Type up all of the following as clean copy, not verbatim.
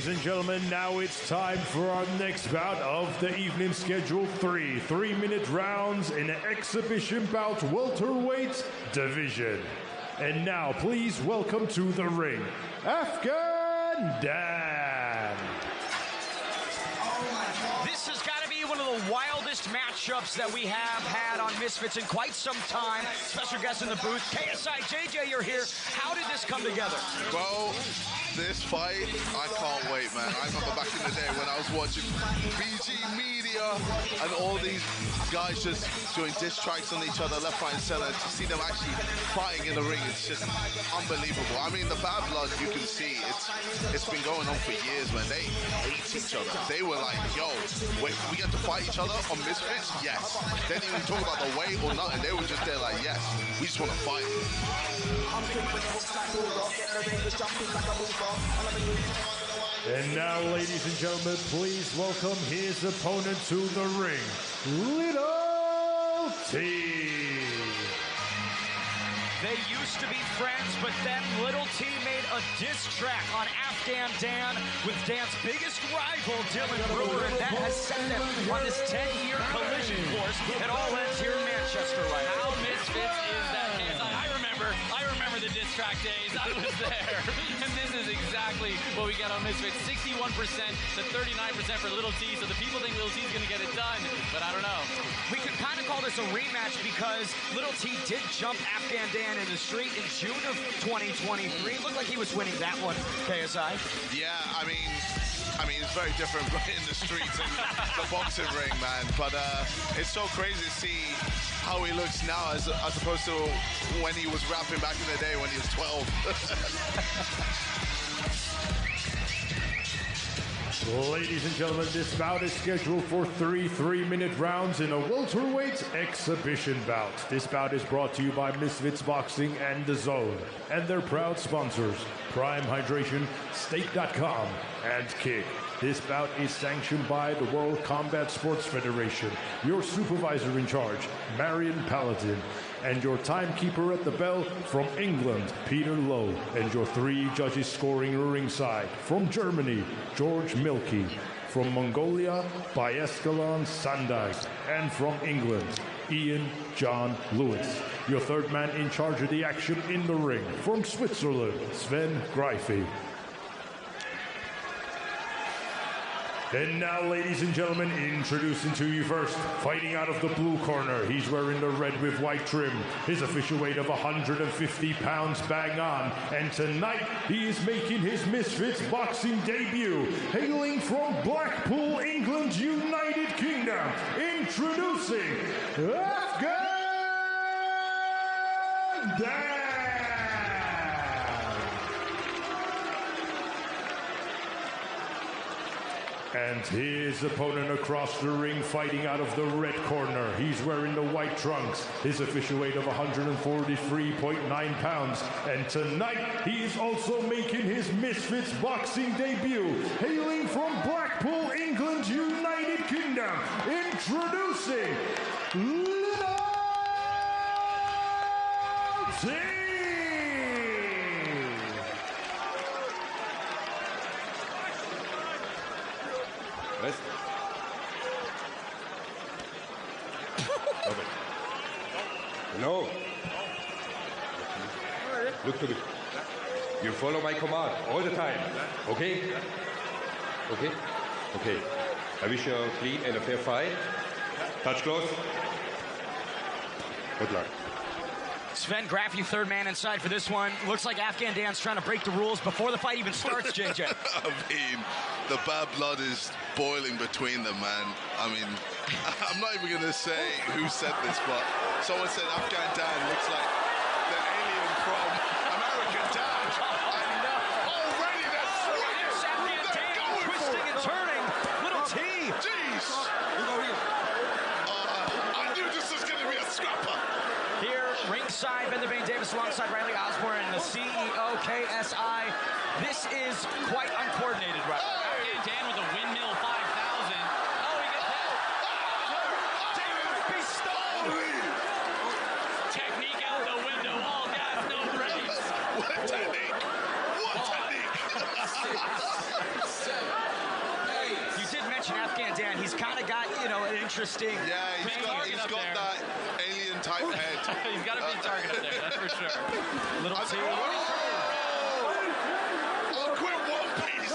Ladies and gentlemen, now it's time for our next bout of the evening schedule 3-minute rounds in an exhibition bout welterweight division. And now, please welcome to the ring, Afghan Dan. This has got to be one of the wildest matchups that we have had on Misfits in quite some time. Special guest in the booth, KSI, JJ, you're here. How did this come together? Well, this fight, I can't wait, man. I remember back in the day when I was watching BG Media and all these guys just doing diss tracks on each other, left, right, and center. To see them actually fighting in the ring, it's just unbelievable. I mean, the Bad Blood, you can see, it's been going on for years, man. They hate each other. They were like, yo, wait, we get to fight each other on Misfits? Yes. They didn't even talk about the weight or nothing. They were just there like, yes, we just want to fight. And now, ladies and gentlemen, please welcome his opponent to the ring, Little T. They used to be friends, but then Little T made a diss track on Afghan Dan with Dan's biggest rival, Dylan Brewer, and that has set them on this 10-year collision course. It all ends here in Manchester right now. How Misfits is that? I remember the diss track days. I was there. And this is exactly what we get on Misfits. 61% to 39% for Little T. So the people think Little T's going to get it done, but I don't know. We could kind of call this a rematch because Little T did jump Afghan Dan in the street in June of 2023. It looked like he was winning that one, KSI. Yeah, I mean, it's very different in the streets and the boxing ring, man. But it's so crazy to see how he looks now as opposed to when he was rapping back in the day when he was 12. Ladies and gentlemen, this bout is scheduled for 3-minute rounds in a welterweight exhibition bout. This bout is brought to you by Misfits Boxing and The Zone, and their proud sponsors, Prime Hydration, State.com, and Kick. This bout is sanctioned by the World Combat Sports Federation, your supervisor in charge, Marion Paladin, and your timekeeper at the bell from England, Peter Lowe, and your 3 judges scoring ringside from Germany, George Milky, from Mongolia, Bayescalan Sandag, and from England, Ian John Lewis. Your 3rd man in charge of the action in the ring from Switzerland, Sven Greify. And now, ladies and gentlemen, introducing to you first, fighting out of the blue corner. He's wearing the red with white trim. His official weight of 150 pounds bang on. And tonight, he is making his Misfits boxing debut. Hailing from Blackpool, England, United Kingdom. Introducing Afghan Dan. And his opponent across the ring, fighting out of the red corner. He's wearing the white trunks. His official weight of 143.9 pounds. And tonight, he is also making his Misfits boxing debut. Hailing from Blackpool, England, United Kingdom. Introducing Little T. Rest. No. Look to me. You follow my command all the time. Okay? Okay? Okay. I wish you a clean and a fair fight. Touch close. Good luck. Sven Greify, 3rd man inside for this one. Looks like Afghan Dan's trying to break the rules before the fight even starts, JJ. I mean, the bad blood is boiling between them, man. I mean, I'm not even going to say who said this, but someone said Afghan Dan looks like the alien from American Dad. And already they're swinging. There's Afghan Dan twisting and turning. Little T. Jeez. I knew this was going to be a scrapper. Here, ringside, Ben Davis alongside Riley Osborne and the CEO, KSI. This is quite uncoordinated right now. Afghan Dan with a windmill 5,000. Oh, he gets hit. David Bestow. Technique out the window. All gas, no brakes. What technique? What technique? 6, 7, Dan, he's kind of got, you know, an interesting... Yeah, he's got that alien-type head. He's got a big target up there, that's for sure. Little T. Oh, quit one piece.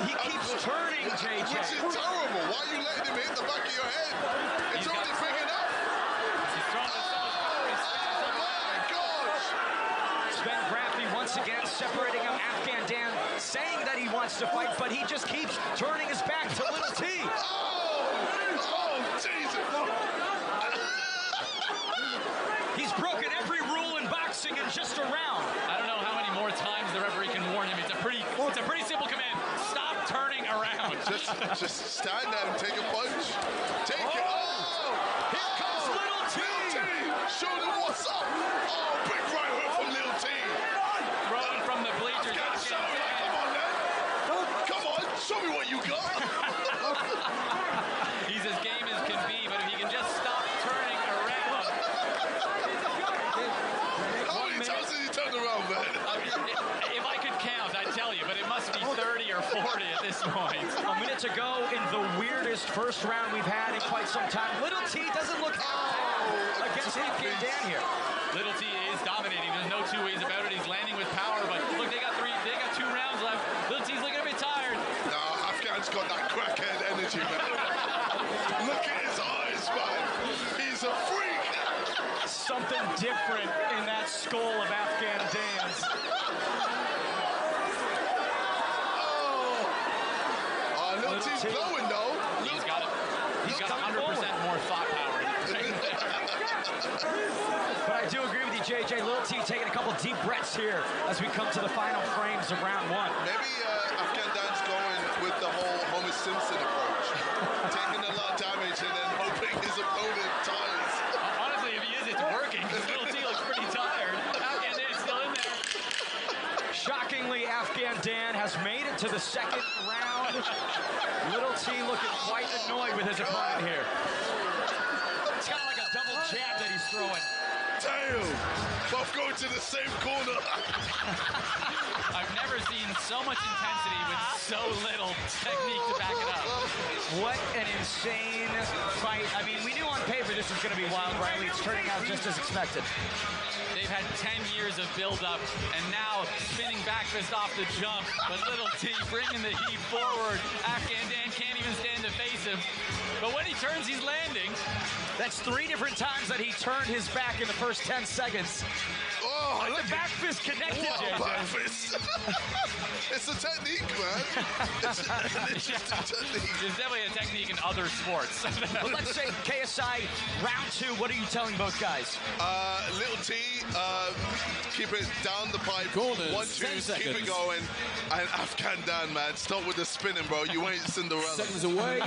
He keeps turning, JJ. Which is terrible. Why are you letting him hit the back of your head? It's already big enough. He's throwing with so much power. He's Oh, my gosh. Sven Graffi once again separating him. Afghan Dan saying that he wants to fight, but he just keeps turning his back to Little T. Oh, Jesus. He's broken every rule in boxing in just a round. I don't know how many more times the referee can warn him. It's a pretty simple command. Stop turning around. Just stand there and take a punch. Take it. Oh! Here comes Little T. Show them what's up. Oh, big right hook from Little T. Throwing from the bleachers. Show me. Come on, then. Come on. Show me what you got. He's as game as can be, but if he can just stop turning around. How many times did he turn around, man? If I could count, I'd tell you, but it must be 30 or 40 at this point. A minute to go in the weirdest first round we've had in quite some time. Little T doesn't look against Afghan Dan here. Little T is dominating. There's no two ways about it. He's landing with power, but look, they got 2 rounds left. Little T's looking a bit tired. No, Afghan's got that crackhead energy, man. Look at his eyes, man. He's a freak. Something different in that skull of Afghan Dan's. Little T's blowing, though. He's got 100% more thought power. But I do agree with you, JJ. Little T taking a couple deep breaths here as we come to the final frames of round one. Maybe Afghan Dan's going with the whole Homer Simpson approach. Taking a lot of damage and then hoping his opponent tires. Honestly, if he is, it's working. Because Little T looks pretty tired. Afghan Dan is still in there. Shockingly, Afghan Dan has made it to the second round. Little T looking quite annoyed with his opponent here. It's kind of like a double jab that he's throwing. Damn! Both going to the same corner. I've never seen so much intensity with so little technique to back it up. What an insane fight. I mean, we knew on paper this was going to be wild, Riley. It's turning out just as expected. They've had 10 years of build-up, and now spinning back fist off the jump. But Little T bringing the heat forward. Afghan Dan can't even stand to face him. But when he turns, he's landing. That's 3 different times that he turned his back in the first 10 seconds. Oh, look The back fist connected, What a JJ. back fist. It's a technique, man. It's just a technique. There's definitely a technique in other sports. But let's say KSI round 2. What are you telling both guys? Little T, keep it down the pipe. Corners, 1, 2, 10 keep seconds. it going. And Afghan Dan, man, stop with the spinning, bro. You ain't Cinderella. Seconds away.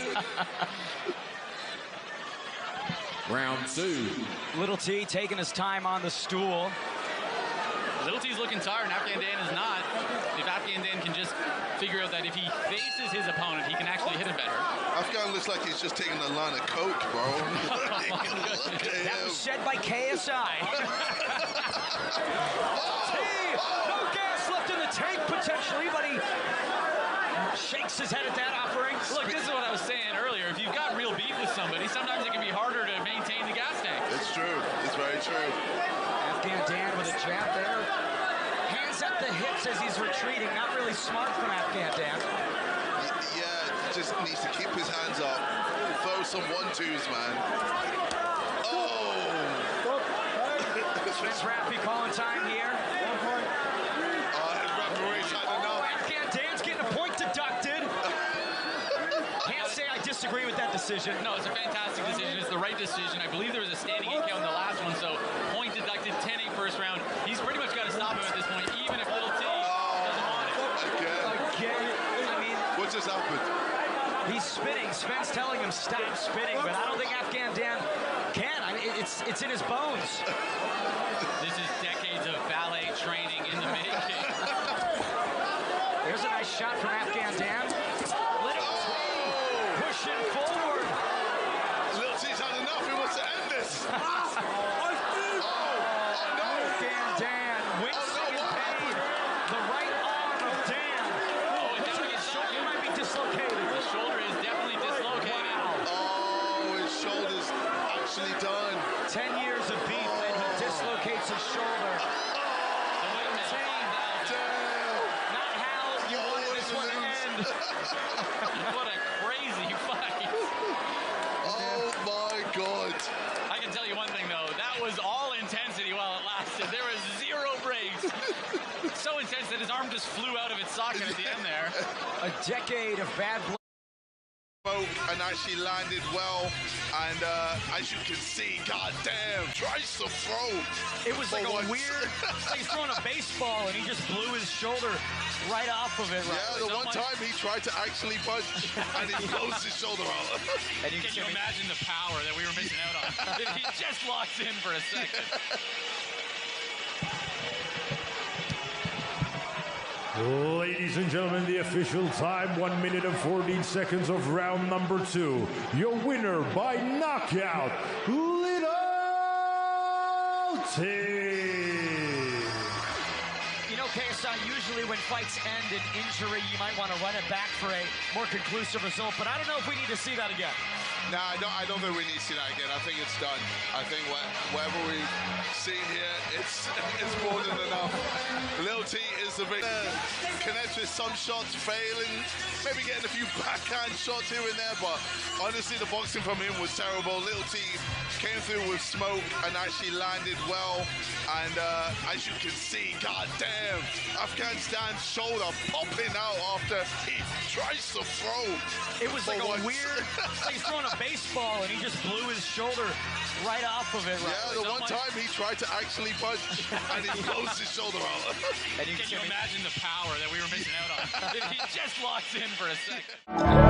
Round 2. Little T taking his time on the stool. Little T's looking tired, and Afghan Dan is not. If Afghan Dan can just figure out that if he faces his opponent, he can actually hit him better. Afghan looks like he's just taking a line of coke, bro. Look at That him. was said by KSI. No gas left in the tank potentially, but he shakes his head at that offering. Look, this is what I was saying earlier. If you've got real beef with somebody, sometimes it can be harder to maintain the gas tank. It's true. It's very true. Afghan Dan with a jab there. Hands at the hips as he's retreating. Not really smart from Afghan Dan. Yeah, just needs to keep his hands up. Throw some 1-2s, man. Oh! Sven Graffi calling time here. Referee's had enough. Afghan Dan's getting a point deducted. Can't say I disagree with that decision. No, it's a fantastic decision. It's the right decision. I believe there was a standing in count in the last one, so point deducted, 10-8 first round. He's pretty much got to stop him at this point, even if Little T doesn't want it. Again. I mean, What just happened? he's spinning. Sven's telling him stop spinning, but I don't think Afghan Dan can. I mean, it's in his bones. This is decades of ballet training in the making. There's a nice shot from Afghan Dan. Little T pushing forward. Little T's had enough. He wants to end this. Afghan Dan wincing in pain. The right arm of Dan. Oh, and now Looks like his shoulder might be dislocated. the shoulder is definitely dislocated. What a crazy fight. Oh my God. I can tell you one thing though, that was all intensity while it lasted. There was zero breaks. So intense that his arm just flew out of its socket at the end there. A decade of bad blood. And actually landed well, and as you can see, goddamn, tries to throw. It was like a weird, like he's throwing a baseball and he just blew his shoulder right off of it. Right? Yeah, the one time he tried to actually punch and he blows his shoulder out. And can you imagine the power that we were missing out on? If he just locks in for a second. Ladies and gentlemen, the official time, 1 minute and 14 seconds of round number 2. Your winner by knockout, Little T. You know, KSI, usually when fights end in injury, you might want to run it back for a more conclusive result, but I don't know if we need to see that again. No, I don't think we need to see that again. I think it's done. I think whatever we've seen here, it's more than enough. Lil T is the big connect with some shots failing, maybe getting a few backhand shots here and there, but honestly, the boxing from him was terrible. Lil T came through with smoke and actually landed well, and as you can see, goddamn, Afghanistan's shoulder popping out after he tries to throw. It was like a weird, like he's throwing a baseball and he just blew his shoulder right off of it. Right? Yeah, the one time he tried to actually punch and he blows his shoulder out. And can you imagine the power that we were missing out on? If he just locks in for a second.